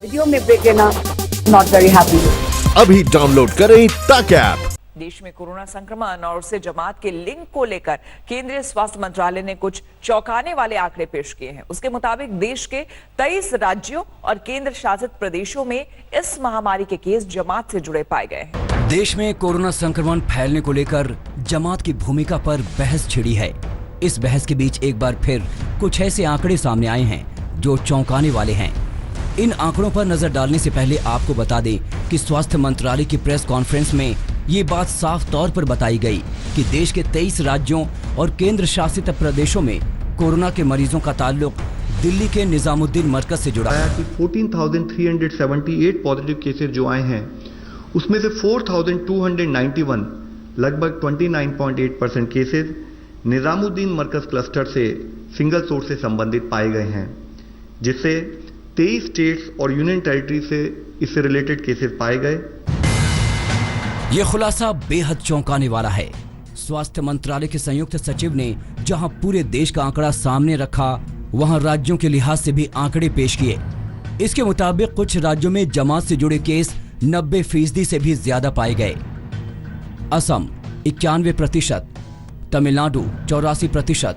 Video में break लेना not very happy. अभी डाउनलोड करें तक ऐप। देश में कोरोना संक्रमण और उससे जमात के लिंक को लेकर केंद्रीय स्वास्थ्य मंत्रालय ने कुछ चौंकाने वाले आंकड़े पेश किए हैं। उसके मुताबिक देश के 23 राज्यों और केंद्र शासित प्रदेशों में इस महामारी के केस जमात से जुड़े पाए गए हैं। देश में कोरोना संक्रमण फैलने को लेकर जमात की भूमिका पर बहस छिड़ी है। इस बहस के बीच एक बार फिर कुछ ऐसे आंकड़े सामने आए हैं जो चौंकाने वाले हैं। इन आंकड़ों पर नजर डालने से पहले आपको बता दें कि स्वास्थ्य मंत्रालय की प्रेस कॉन्फ्रेंस में ये बात साफ तौर पर बताई गई कि देश के 23 राज्यों और केंद्र शासित प्रदेशों में कोरोना के मरीजों का ताल्लुक दिल्ली के निजामुद्दीन मरकज से जुड़ा है। 14,378 पॉजिटिव केसेस जो आए हैं उसमें से 4,291 लगभग 29.8% केसेस निजामुद्दीन मरकज क्लस्टर से सिंगल सोर्स से संबंधित पाए गए हैं, जिससे 23 स्टेट्स और यूनियन टेरिटरी से इससे रिलेटेड केसेस पाए गए। ये खुलासा बेहद चौंकाने वाला है। स्वास्थ्य मंत्रालय के संयुक्त सचिव ने जहां पूरे देश का आंकड़ा सामने रखा, वहां राज्यों के लिहाज से भी आंकड़े पेश किए। इसके मुताबिक कुछ राज्यों में जमात से जुड़े केस 90% से भी ज्यादा पाए गए। असम 91%, तमिलनाडु 84%,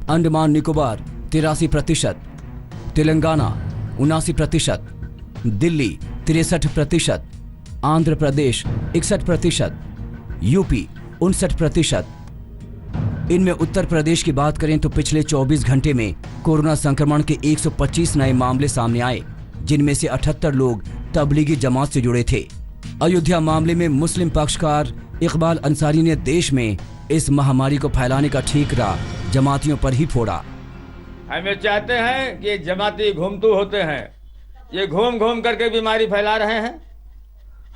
अंडमान निकोबार 83%, तेलंगाना 79%, दिल्ली 63%, आंध्र प्रदेश 61%, यूपी 59%। इनमें उत्तर प्रदेश की बात करें तो पिछले 24 घंटे में कोरोना संक्रमण के 125 नए मामले सामने आए, जिनमें से 78 लोग तबलीगी जमात से जुड़े थे। अयोध्या मामले में मुस्लिम पक्षकार इकबाल अंसारी ने देश में इस महामारी को फैलाने का ठीकरा जमातियों पर ही फोड़ा। हमें चाहते हैं कि जमाती घूमतू होते हैं, ये घूम घूम करके बीमारी फैला रहे हैं।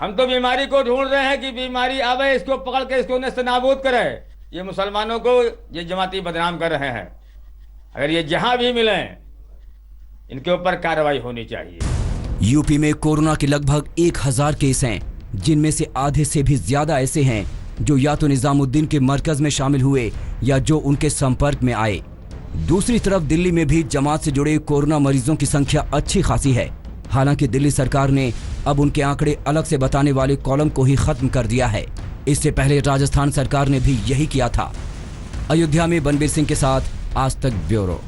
हम तो बीमारी को ढूंढ रहे हैं कि बीमारी आवे, इसको पकड़ के इसको नेस्तनाबूद करे। ये मुसलमानों को ये जमाती बदनाम कर रहे हैं। अगर ये जहां भी मिले इनके ऊपर कार्रवाई होनी चाहिए। यूपी में कोरोना के लगभग 1000 केस हैं, जिनमें से आधे से भी ज्यादा ऐसे हैं जो या तो निजामुद्दीन के मरकज में शामिल हुए या जो उनके संपर्क में आए। दूसरी तरफ दिल्ली में भी जमात से जुड़े कोरोना मरीजों की संख्या अच्छी खासी है। हालांकि दिल्ली सरकार ने अब उनके आंकड़े अलग से बताने वाले कॉलम को ही खत्म कर दिया है। इससे पहले राजस्थान सरकार ने भी यही किया था। अयोध्या में बनबीर सिंह के साथ आज तक ब्यूरो।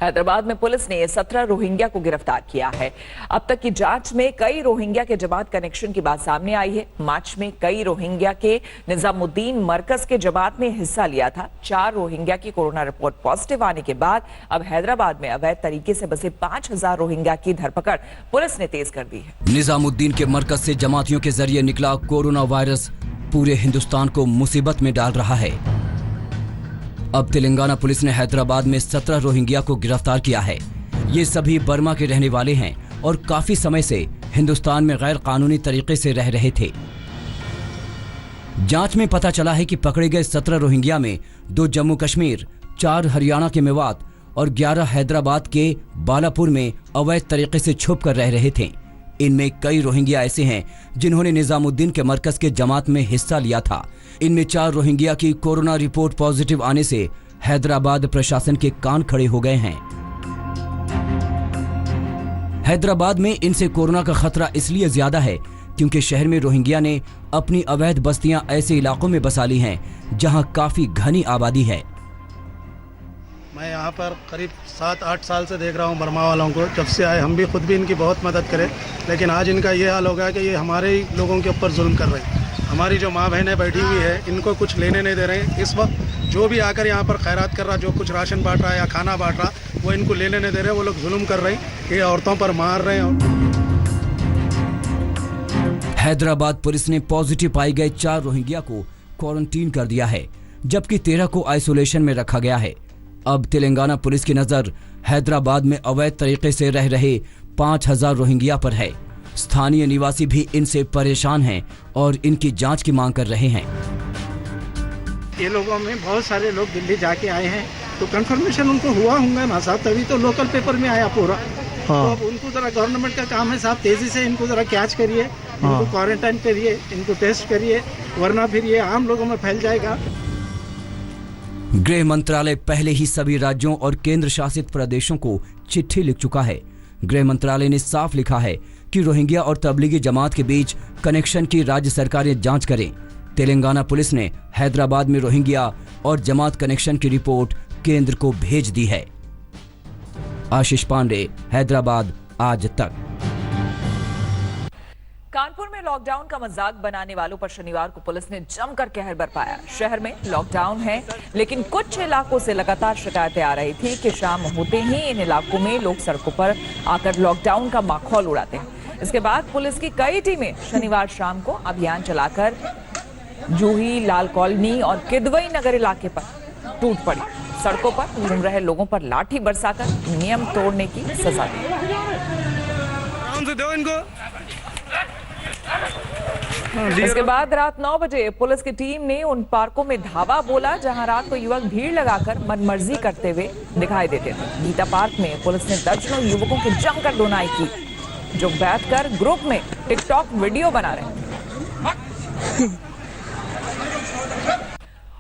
हैदराबाद में पुलिस ने 17 रोहिंग्या को गिरफ्तार किया है। अब तक की जांच में कई रोहिंग्या के जमात कनेक्शन की बात सामने आई है। मार्च में कई रोहिंग्या के निजामुद्दीन मरकज के जमात में हिस्सा लिया था। 4 रोहिंग्या की कोरोना रिपोर्ट पॉजिटिव आने के बाद अब हैदराबाद में अवैध तरीके से बसे 5000 रोहिंग्या की धरपकड़ पुलिस ने तेज कर दी है। निजामुद्दीन के मरकज से जमातियों के जरिए निकला कोरोना वायरस पूरे हिंदुस्तान को मुसीबत में डाल रहा है। अब तेलंगाना पुलिस ने हैदराबाद में 17 रोहिंग्या को गिरफ्तार किया है। ये सभी बर्मा के रहने वाले हैं और काफी समय से हिंदुस्तान में गैर कानूनी तरीके से रह रहे थे। जांच में पता चला है कि पकड़े गए 17 रोहिंग्या में 2 जम्मू कश्मीर, 4 हरियाणा के मेवात और 11 हैदराबाद के बालापुर में अवैध तरीके से छुप कर रह रहे थे। इनमें कई रोहिंग्या ऐसे हैं जिन्होंने निजामुद्दीन के मरकज के जमात में हिस्सा लिया था। इनमें 4 रोहिंग्या की कोरोना रिपोर्ट पॉजिटिव आने से हैदराबाद प्रशासन के कान खड़े हो गए हैं। हैदराबाद में इनसे कोरोना का खतरा इसलिए ज्यादा है क्योंकि शहर में रोहिंग्या ने अपनी अवैध बस्तियां ऐसे इलाकों में बसा ली हैं जहां काफी घनी आबादी है। मैं यहाँ पर करीब 7-8 साल से देख रहा हूँ बर्मा वालों को। जब से आए हम भी खुद भी इनकी बहुत मदद करें, लेकिन आज इनका ये हाल हो गया कि ये हमारे ही लोगों के ऊपर जुल्म कर रहे हैं। हमारी जो माँ बहनें बैठी हुई है इनको कुछ लेने नहीं दे रहे हैं। इस वक्त जो भी आकर यहाँ पर खैरात कर रहा, जो कुछ राशन बांट रहा है या खाना बांट रहा, वो इनको लेने नहीं दे रहे। वो लोग जुल्म कर रहे हैं, ये औरतों पर मार रहे हैं। हैदराबाद पुलिस ने पॉजिटिव पाए गए 4 रोहिंग्या को क्वारंटीन कर दिया है, जबकि 13 को आइसोलेशन में रखा गया है। अब तेलंगाना पुलिस की नजर हैदराबाद में अवैध तरीके से रह रहे 5000 रोहिंग्या पर है। स्थानीय निवासी भी इनसे परेशान हैं और इनकी जांच की मांग कर रहे हैं। ये लोगों में बहुत सारे लोग दिल्ली जाके आए हैं, तो कंफर्मेशन उनको हुआ होगा ना साहब, तभी तो लोकल पेपर में आया पूरा। तो अब उनको जरा गवर्नमेंट का काम है साहब, तेजी से इनको जरा कैच करिए, इनको क्वारंटाइन करिए, इनको टेस्ट करिए, वरना फिर ये आम लोगों में फैल जाएगा। गृह मंत्रालय पहले ही सभी राज्यों और केंद्र शासित प्रदेशों को चिट्ठी लिख चुका है। गृह मंत्रालय ने साफ लिखा है कि रोहिंग्या और तबलीगी जमात के बीच कनेक्शन की राज्य सरकारें जांच करें। तेलंगाना पुलिस ने हैदराबाद में रोहिंग्या और जमात कनेक्शन की रिपोर्ट केंद्र को भेज दी है। आशीष पांडे, हैदराबाद, आज तक। कानपुर में लॉकडाउन का मजाक बनाने वालों पर शनिवार को पुलिस ने जमकर कहर बरपाया। शहर में लॉकडाउन है, लेकिन कुछ इलाकों से लगातार शिकायतें आ रही थी कि शाम होते ही इन इलाकों में लोग सड़कों पर आकर लॉकडाउन का माहौल उड़ाते हैं। इसके बाद पुलिस की कई टीमें शनिवार शाम को अभियान चलाकर जूही, लाल कॉलोनी और किदवई नगर इलाके पर टूट पड़ी। सड़कों पर घूम रहे लोगों पर लाठी बरसाकर नियम तोड़ने की सजा दी। इसके बाद रात 9 बजे पुलिस की टीम ने उन पार्कों में धावा बोला जहां रात को युवक भीड़ लगाकर मनमर्जी करते हुए दिखाई देते थे। गीता पार्क में पुलिस ने दर्जनों युवकों की जमकर धुनाई की, जो बैठकर ग्रुप में टिकटॉक वीडियो बना रहे थे।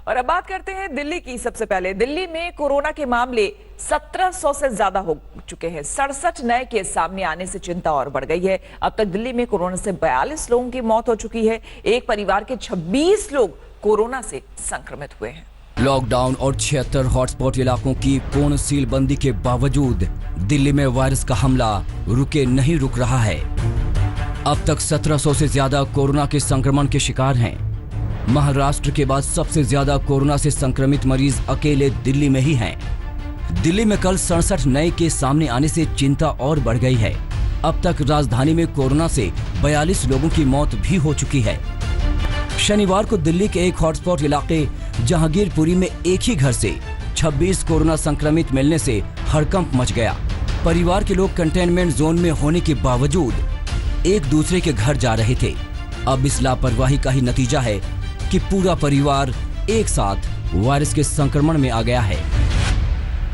और अब बात करते हैं दिल्ली की। सबसे पहले दिल्ली में कोरोना के मामले 1700 से ज्यादा हो चुके हैं। 67 नए केस सामने आने से चिंता और बढ़ गई है। अब तक दिल्ली में कोरोना से 42 लोगों की मौत हो चुकी है। एक परिवार के 26 लोग कोरोना से संक्रमित हुए हैं। लॉकडाउन और 76 हॉटस्पॉट इलाकों की पूर्ण सीलबंदी के बावजूद दिल्ली में वायरस का हमला नहीं रुक रहा है। अब तक 1700 से ज्यादा कोरोना के संक्रमण के शिकार हैं। महाराष्ट्र के बाद सबसे ज्यादा कोरोना से संक्रमित मरीज अकेले दिल्ली में ही हैं। दिल्ली में कल 67 नए केस सामने आने से चिंता और बढ़ गई है। अब तक राजधानी में कोरोना से 42 लोगों की मौत भी हो चुकी है। शनिवार को दिल्ली के एक हॉटस्पॉट इलाके जहांगीरपुरी में एक ही घर से 26 कोरोना संक्रमित मिलने से हड़कंप मच गया। परिवार के लोग कंटेनमेंट जोन में होने के बावजूद एक दूसरे के घर जा रहे थे। अब इस लापरवाही का ही नतीजा है कि पूरा परिवार एक साथ वायरस के संक्रमण में आ गया है।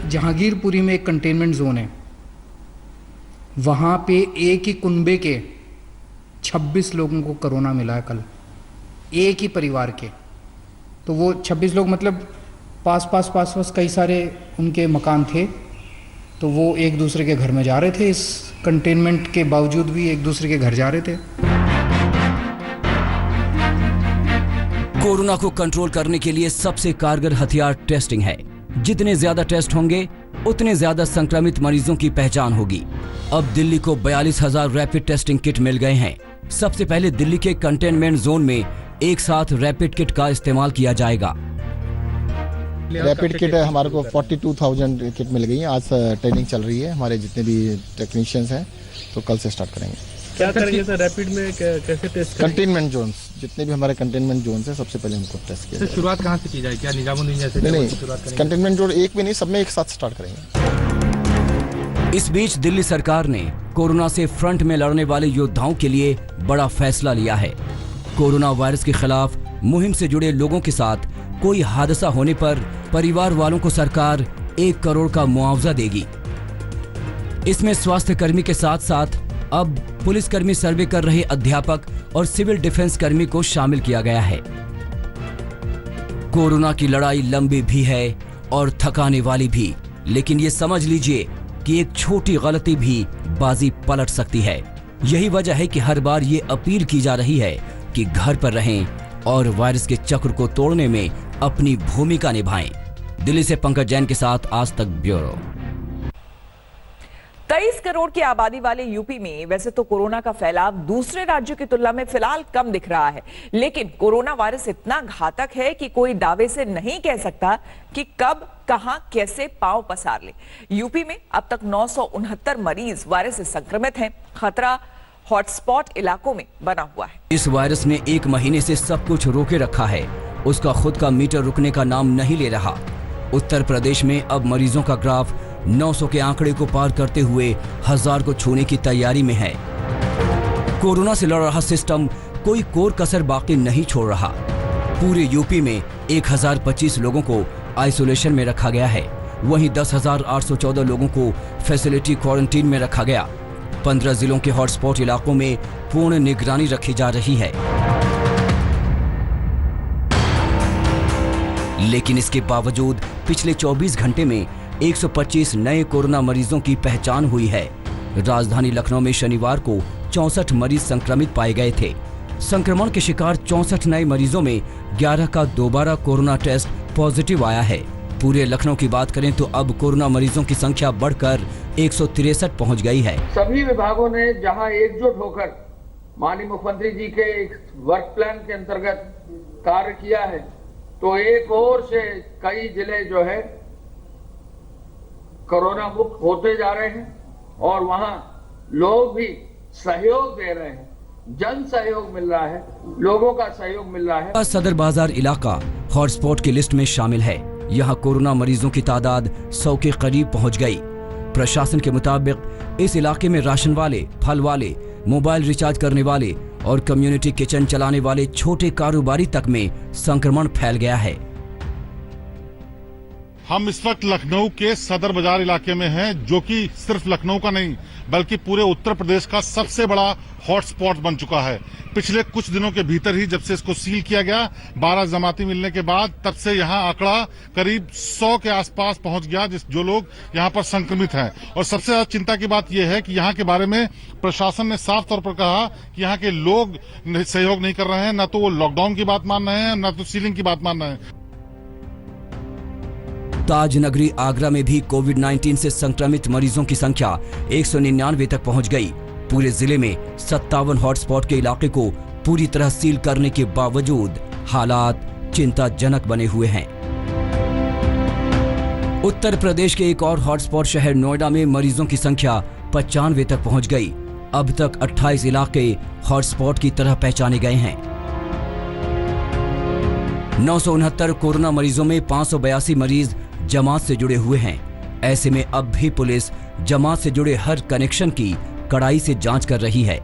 जहांगीरपुरी में एक कंटेनमेंट जोन है, वहाँ पे एक ही कुनबे के 26 लोगों को कोरोना मिला है कल, एक ही परिवार के। तो वो 26 लोग मतलब पास कई सारे उनके मकान थे, तो वो एक दूसरे के घर में जा रहे थे। इस कंटेनमेंट के बावजूद भी एक दूसरे के घर जा रहे थे। कोरोना को कंट्रोल करने के लिए सबसे कारगर हथियार टेस्टिंग है। जितने ज्यादा टेस्ट होंगे उतने ज्यादा संक्रमित मरीजों की पहचान होगी। अब दिल्ली को 42,000 रैपिड टेस्टिंग किट मिल गए हैं। सबसे पहले दिल्ली के कंटेनमेंट जोन में एक साथ रैपिड किट का इस्तेमाल किया जाएगा। रैपिड किट हमारे को 42,000 किट मिल गई है। आज ट्रेनिंग चल रही है, हमारे जितने भी टेक्नीशियंस हैं, तो कल से स्टार्ट करेंगे। क्या करेंगे सर रैपिड में, कैसे टेस्ट करेंगे? कंटेनमेंट जोन्स, जितने भी हमारे कंटेनमेंट जोन्स हैं, सबसे पहले उनको टेस्ट किया जाएगा। शुरुआत कहाँ से की जाए? क्या निजामुद्दीन जैसे? नहीं, कंटेनमेंट जोन एक भी नहीं, सब में एक साथ स्टार्ट करेंगे। इस बीच दिल्ली सरकार ने कोरोना से फ्रंट में लड़ने वाले योद्धाओं के लिए बड़ा फैसला लिया है। कोरोना वायरस के खिलाफ मुहिम से जुड़े लोगों के साथ कोई हादसा होने पर परिवार वालों को सरकार 1 करोड़ का मुआवजा देगी। इसमें स्वास्थ्य कर्मी के साथ साथ अब पुलिसकर्मी, सर्वे कर रहे अध्यापक और सिविल डिफेंस कर्मी को शामिल किया गया है। कोरोना की लड़ाई लंबी भी है और थकाने वाली भी, लेकिन ये समझ लीजिए कि एक छोटी गलती भी बाजी पलट सकती है। यही वजह है कि हर बार ये अपील की जा रही है कि घर पर रहें और वायरस के चक्र को तोड़ने में अपनी भूमिका निभाएं। दिल्ली से पंकज जैन के साथ आज तक ब्यूरो। 23 करोड़ की आबादी वाले यूपी में वैसे तो कोरोना का फैलाव दूसरे राज्यों की तुलना में फिलहाल कम दिख रहा है, लेकिन कोरोना वायरस इतना घातक है कि कोई दावे से नहीं कह सकता कि कब, कहां, कैसे पांव पसार ले। यूपी में अब तक 969 मरीज वायरस से संक्रमित हैं। खतरा हॉटस्पॉट इलाकों में बना हुआ है। इस वायरस ने 1 महीने से सब कुछ रोके रखा है। उसका खुद का मीटर रुकने का नाम नहीं ले रहा। उत्तर प्रदेश में अब मरीजों का ग्राफ 900 के आंकड़े को पार करते हुए 1000 को छूने की तैयारी में है। कोरोना से लड़ रहा सिस्टम कोई कोर कसर बाकी नहीं छोड़ रहा। पूरे यूपी में 1025 लोगों को आइसोलेशन में रखा गया है। वहीं 10,814 लोगों को फैसिलिटी क्वारंटीन में रखा गया। 15 जिलों के हॉटस्पॉट इलाकों में पूर्ण निगरानी रखी जा रही है। लेकिन इसके बावजूद पिछले 24 घंटे में 125 नए कोरोना मरीजों की पहचान हुई है। राजधानी लखनऊ में शनिवार को 64 मरीज संक्रमित पाए गए थे। संक्रमण के शिकार 64 नए मरीजों में 11 का दोबारा कोरोना टेस्ट पॉजिटिव आया है। पूरे लखनऊ की बात करें तो अब कोरोना मरीजों की संख्या बढ़कर 163 पहुंच गई है। सभी विभागों ने जहां एकजुट होकर माननीय मुख्यमंत्री जी के एक वर्क प्लान के अंतर्गत कार्य किया है, तो एक ओर से कई जिले जो है कोरोना मुक्त होते जा रहे हैं और वहां लोग भी सहयोग दे रहे हैं, जन सहयोग मिल रहा है, लोगों का सहयोग मिल रहा है। सदर बाजार इलाका हॉटस्पॉट की लिस्ट में शामिल है। यहाँ कोरोना मरीजों की तादाद 100 के करीब पहुँच गई। प्रशासन के मुताबिक इस इलाके में राशन वाले, फल वाले, मोबाइल रिचार्ज करने वाले और कम्युनिटी किचन चलाने वाले छोटे कारोबारी तक में संक्रमण फैल गया है। हम इस वक्त लखनऊ के सदर बाजार इलाके में हैं, जो कि सिर्फ लखनऊ का नहीं बल्कि पूरे उत्तर प्रदेश का सबसे बड़ा हॉटस्पॉट बन चुका है। पिछले कुछ दिनों के भीतर ही जब से इसको सील किया गया, 12 जमाती मिलने के बाद, तब से यहाँ आंकड़ा करीब 100 के आसपास पहुंच गया जो लोग यहाँ पर संक्रमित हैं। और सबसे ज्यादा चिंता की बात यह है कि यहाँ के बारे में प्रशासन ने साफ तौर पर कहा कि यहाँ के लोग सहयोग नहीं कर रहे हैं, न तो वो लॉकडाउन की बात मान रहे हैं, न तो सीलिंग की बात मान रहे हैं। ताज नगरी आगरा में भी कोविड-19 से संक्रमित मरीजों की संख्या 199 तक पहुंच गई। पूरे जिले में 57 हॉटस्पॉट के इलाके को पूरी तरह सील करने के बावजूद हालात चिंताजनक बने हुए हैं। उत्तर प्रदेश के एक और हॉटस्पॉट शहर नोएडा में मरीजों की संख्या 95 तक पहुंच गई। अब तक 28 इलाके हॉटस्पॉट की तरह पहचाने गए हैं। 969 कोरोना मरीजों में 582 मरीज जमात से जुड़े हुए हैं। ऐसे में अब भी पुलिस जमात से जुड़े हर कनेक्शन की कड़ाई से जांच कर रही है।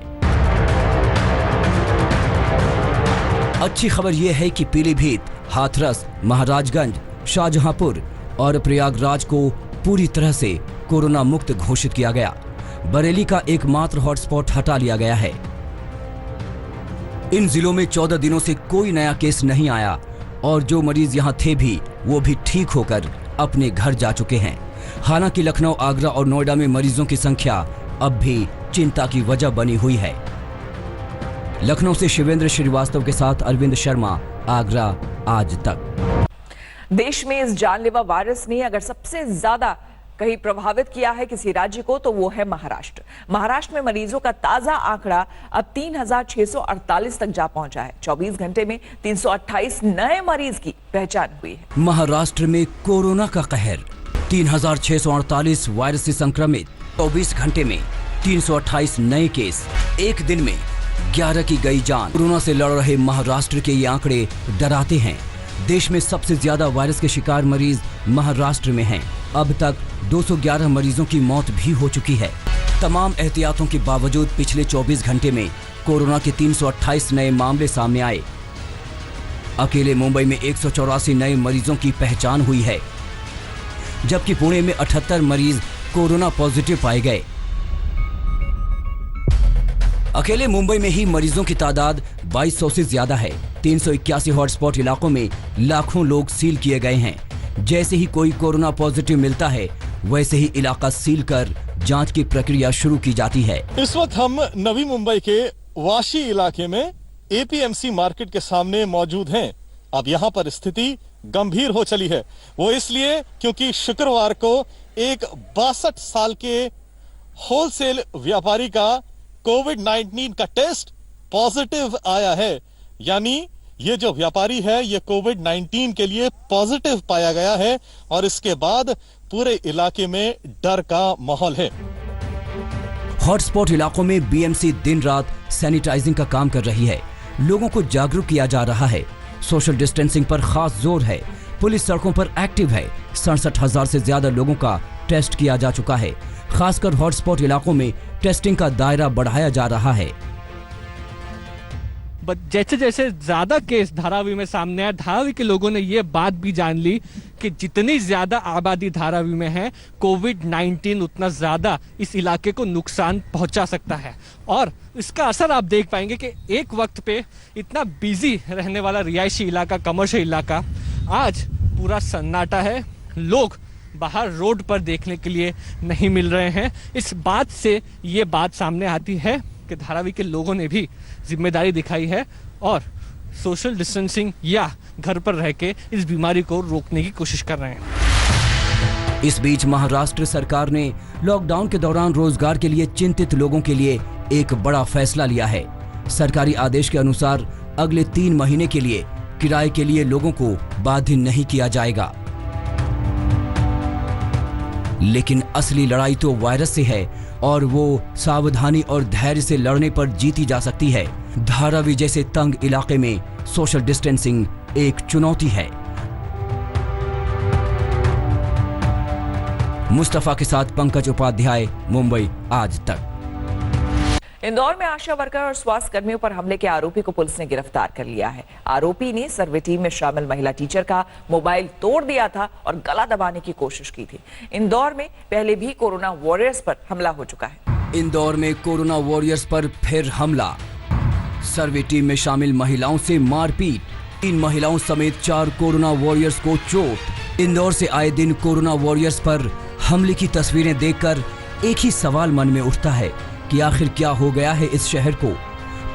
अच्छी खबर यह है कि पीलीभीत, हाथरस, महाराजगंज, शाहजहांपुर और प्रयागराज को पूरी तरह से कोरोना मुक्त घोषित किया गया। बरेली का एकमात्र हॉटस्पॉट हटा लिया गया है। इन जिलों में 14 दिनों से कोई नया केस नहीं आया और जो मरीज यहां थे भी वो भी ठीक होकर अपने घर जा चुके हैं। हालांकि लखनऊ, आगरा और नोएडा में मरीजों की संख्या अब भी चिंता की वजह बनी हुई है। लखनऊ से शिवेंद्र श्रीवास्तव के साथ अरविंद शर्मा, आगरा आज तक। देश में इस जानलेवा वायरस ने अगर सबसे ज्यादा कहीं प्रभावित किया है किसी राज्य को तो वो है महाराष्ट्र। महाराष्ट्र में मरीजों का ताजा आंकड़ा अब 3648 तक जा पहुंचा है। 24 घंटे में 328 नए मरीज की पहचान हुई है। महाराष्ट्र में कोरोना का कहर, 3648 वायरस से संक्रमित, 24 घंटे में 328 नए केस, एक दिन में 11 की गई जान। कोरोना से लड़ रहे महाराष्ट्र के ये आंकड़े डराते हैं। देश में सबसे ज्यादा वायरस के शिकार मरीज महाराष्ट्र में हैं। अब तक 211 मरीजों की मौत भी हो चुकी है। तमाम एहतियातों के बावजूद पिछले 24 घंटे में कोरोना के 328 नए मामले सामने आए। अकेले मुंबई में 184 नए मरीजों की पहचान हुई है, जबकि पुणे में 78 मरीज कोरोना पॉजिटिव पाए गए। अकेले मुंबई में ही मरीजों की तादाद 2200 से ज्यादा है। 381 हॉटस्पॉट इलाकों में लाखों लोग सील किए गए हैं। जैसे ही कोई कोरोना पॉजिटिव मिलता है, वैसे ही इलाका सील कर जांच की प्रक्रिया शुरू की जाती है। इस वक्त हम नवी मुंबई के वाशी इलाके में एपीएमसी मार्केट के सामने मौजूद हैं। अब यहाँ पर स्थिति गंभीर हो चली है। वो इसलिए क्योंकि शुक्रवार को एक 62 साल के होलसेल व्यापारी का कोविड-19 का टेस्ट पॉजिटिव आया है। यानी ये जो व्यापारी है ये कोविड-19 के लिए पॉजिटिव पाया गया है और इसके बाद पूरे इलाके में डर का माहौल है। हॉटस्पॉट इलाकों में बीएमसी दिन रात सैनिटाइजिंग का काम कर रही है। लोगों को जागरूक किया जा रहा है। सोशल डिस्टेंसिंग पर खास जोर है। पुलिस सड़कों पर एक्टिव है। 67,000 से ज्यादा लोगों का टेस्ट किया जा चुका है। खासकर हॉटस्पॉट इलाकों में टेस्टिंग का दायरा बढ़ाया जा रहा है। जैसे जैसे ज्यादा केस धारावी में सामने आए, धारावी के लोगों ने ये बात भी जान ली कि जितनी ज्यादा आबादी धारावी में है, कोविड-19 उतना ज्यादा इस इलाके को नुकसान पहुंचा सकता है। और इसका असर आप देख पाएंगे कि एक वक्त पे इतना बिजी रहने वाला रिहायशी इलाका, कमर्शियल इलाका, आज पूरा सन्नाटा है, लोग बाहर रोड पर देखने के लिए नहीं मिल रहे हैं। इस बात से ये बात सामने आती है कि धारावी के लोगों ने भी जिम्मेदारी दिखाई है और सोशल डिस्टेंसिंग या घर पर रह के इस बीमारी को रोकने की कोशिश कर रहे हैं। इस बीच महाराष्ट्र सरकार ने लॉकडाउन के दौरान रोजगार के लिए चिंतित लोगों के लिए एक बड़ा फैसला लिया है। सरकारी आदेश के अनुसार अगले 3 महीने के लिए किराए के लिए लोगों को बाध्य नहीं किया जाएगा। लेकिन असली लड़ाई तो वायरस से है और वो सावधानी और धैर्य से लड़ने पर जीती जा सकती है। धारावी जैसे तंग इलाके में सोशल डिस्टेंसिंग एक चुनौती है। मुस्तफा के साथ पंकज उपाध्याय, मुंबई आज तक। इंदौर में आशा वर्कर और स्वास्थ्य कर्मियों पर हमले के आरोपी को पुलिस ने गिरफ्तार कर लिया है। आरोपी ने सर्वे टीम में शामिल महिला टीचर का मोबाइल तोड़ दिया था और गला दबाने की कोशिश की थी। इंदौर में पहले भी कोरोना वॉरियर्स पर हमला हो चुका है। इंदौर में कोरोना वॉरियर्स पर फिर हमला, सर्वे टीम में शामिल महिलाओं से मारपीट, 3 महिलाओं समेत 4 कोरोना वॉरियर्स को चोट। इंदौर से आए दिन कोरोना वॉरियर्स पर हमले की तस्वीरें देखकर एक ही सवाल मन में उठता है कि आखिर क्या हो गया है इस शहर को।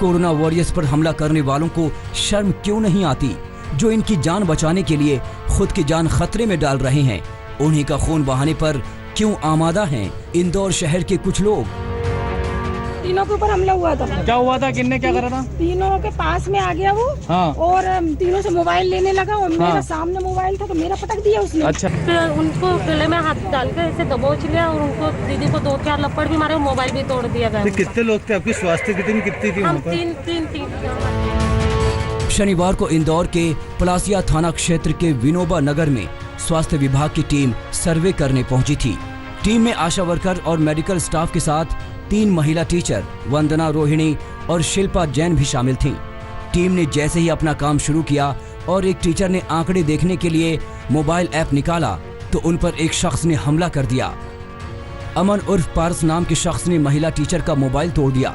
कोरोना वॉरियर्स पर हमला करने वालों को शर्म क्यों नहीं आती, जो इनकी जान बचाने के लिए खुद की जान खतरे में डाल रहे हैं। उन्हीं का खून बहाने पर क्यों आमादा हैं इंदौर शहर के कुछ लोग। तीनों के ऊपर हमला हुआ था। क्या हुआ था, किन्ने क्या करा था? तीनों के पास में आ गया वो। हाँ। और तीनों से मोबाइल लेने लगा और मेरा सामने मोबाइल था तो मेरा पटक दिया उसने। अच्छा। फिर उनको गले में हाथ डाल कर ऐसे दबोच लिया और उनको दीदी को 2-4 लपड़ भी मारे, मोबाइल भी तोड़ दिया गया। कितने लोग थे आपकी स्वास्थ्य कितनी थी? हम तीन। शनिवार को इंदौर के पलासिया थाना क्षेत्र के विनोबा नगर में स्वास्थ्य विभाग की टीम सर्वे करने पहुंची थी। टीम में आशा वर्कर और मेडिकल स्टाफ के साथ 3 महिला टीचर वंदना, रोहिणी और शिल्पा जैन भी शामिल थीं। टीम ने जैसे ही अपना काम शुरू किया और एक टीचर ने आंकड़े देखने के लिए मोबाइल ऐप निकाला तो उन पर एक शख्स ने हमला कर दिया। अमन उर्फ पारस नाम के शख्स ने महिला टीचर का मोबाइल तोड़ दिया।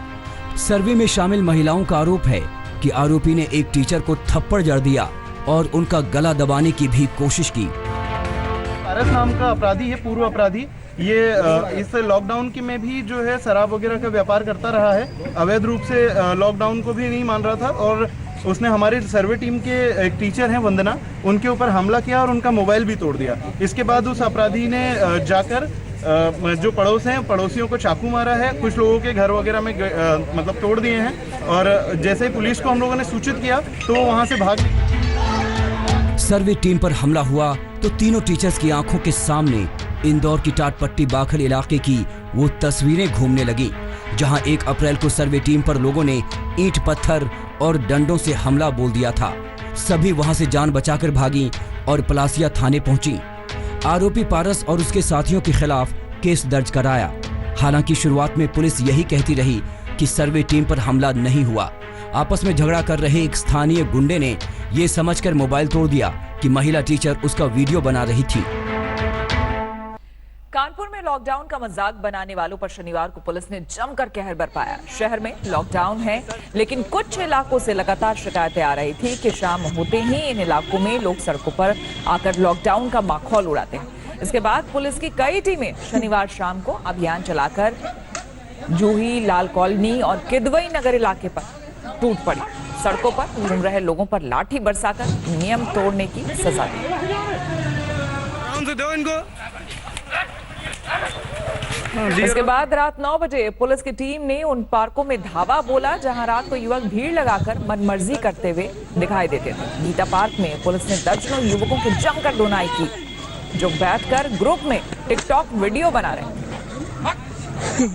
सर्वे में शामिल महिलाओं का आरोप है कि आरोपी ने एक टीचर को थप्पड़ जड़ दिया और उनका गला दबाने की भी कोशिश की। पारस नाम का अपराधी है, पूर्व अपराधी। ये इस लॉकडाउन की में भी जो है शराब वगैरह का व्यापार करता रहा है। अवैध रूप से लॉकडाउन को भी नहीं मान रहा था और उसने हमारे सर्वे टीम के एक टीचर हैं वंदना, उनके ऊपर हमला किया और उनका मोबाइल भी तोड़ दिया। इसके बाद उस अपराधी ने जाकर जो पड़ोस हैं पड़ोसियों को चाकू मारा है, कुछ लोगों के घर वगैरह में मतलब तोड़ दिए हैं और जैसे ही पुलिस को हम लोगों ने सूचित किया तो वहाँ से भाग। सर्वे टीम पर हमला हुआ तो तीनों टीचर्स की आंखों के सामने इंदौर की टाटपट्टी बाखल इलाके की वो तस्वीरें घूमने लगी, जहां 1 अप्रैल को सर्वे टीम पर लोगों ने ईंट पत्थर और डंडों से हमला बोल दिया था। सभी वहां से जान बचाकर भागी और पलासिया थाने पहुंची। आरोपी पारस और उसके साथियों के खिलाफ केस दर्ज कराया। हालांकि शुरुआत में पुलिस यही कहती रही कि सर्वे टीम पर हमला नहीं हुआ। आपस में झगड़ा कर रहे एक स्थानीय गुंडे ने ये समझकर मोबाइल तोड़ दिया कि महिला टीचर उसका वीडियो बना रही थी। कानपुर में लॉकडाउन का मजाक बनाने वालों पर शनिवार को पुलिस ने जमकर कहर बरपाया। शहर में लॉकडाउन है, लेकिन कुछ इलाकों से लगातार शिकायतें आ रही थी कि शाम होते ही इन इलाकों में लोग सड़कों पर आकर लॉकडाउन का माहौल उड़ाते हैं। इसके बाद पुलिस की कई टीमें शनिवार शाम को अभियान चलाकर जूही, लाल कॉलोनी और किदवई नगर इलाके पर टूट पड़ी। सड़कों पर घूम रहे लोगों पर लाठी बरसाकर नियम तोड़ने की सजा दी। इसके बाद रात 9 बजे पुलिस की टीम ने उन पार्कों में धावा बोला जहां रात को युवक भीड़ लगाकर मनमर्जी करते हुए दिखाई देते थे। गीता पार्क में पुलिस ने दर्जनों युवकों की जमकर धुनाई की, जो बैठकर ग्रुप में टिकटॉक वीडियो बना रहे थे।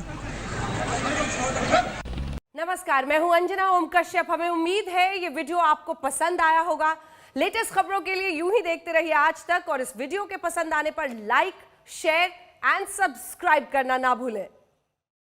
नमस्कार, मैं हूं अंजना ओम कश्यप। हमें उम्मीद है ये वीडियो आपको पसंद आया होगा। लेटेस्ट खबरों के लिए यूं ही देखते रहिए आज तक और इस वीडियो के पसंद आने पर लाइक, शेयर एंड सब्सक्राइब करना ना भूलें।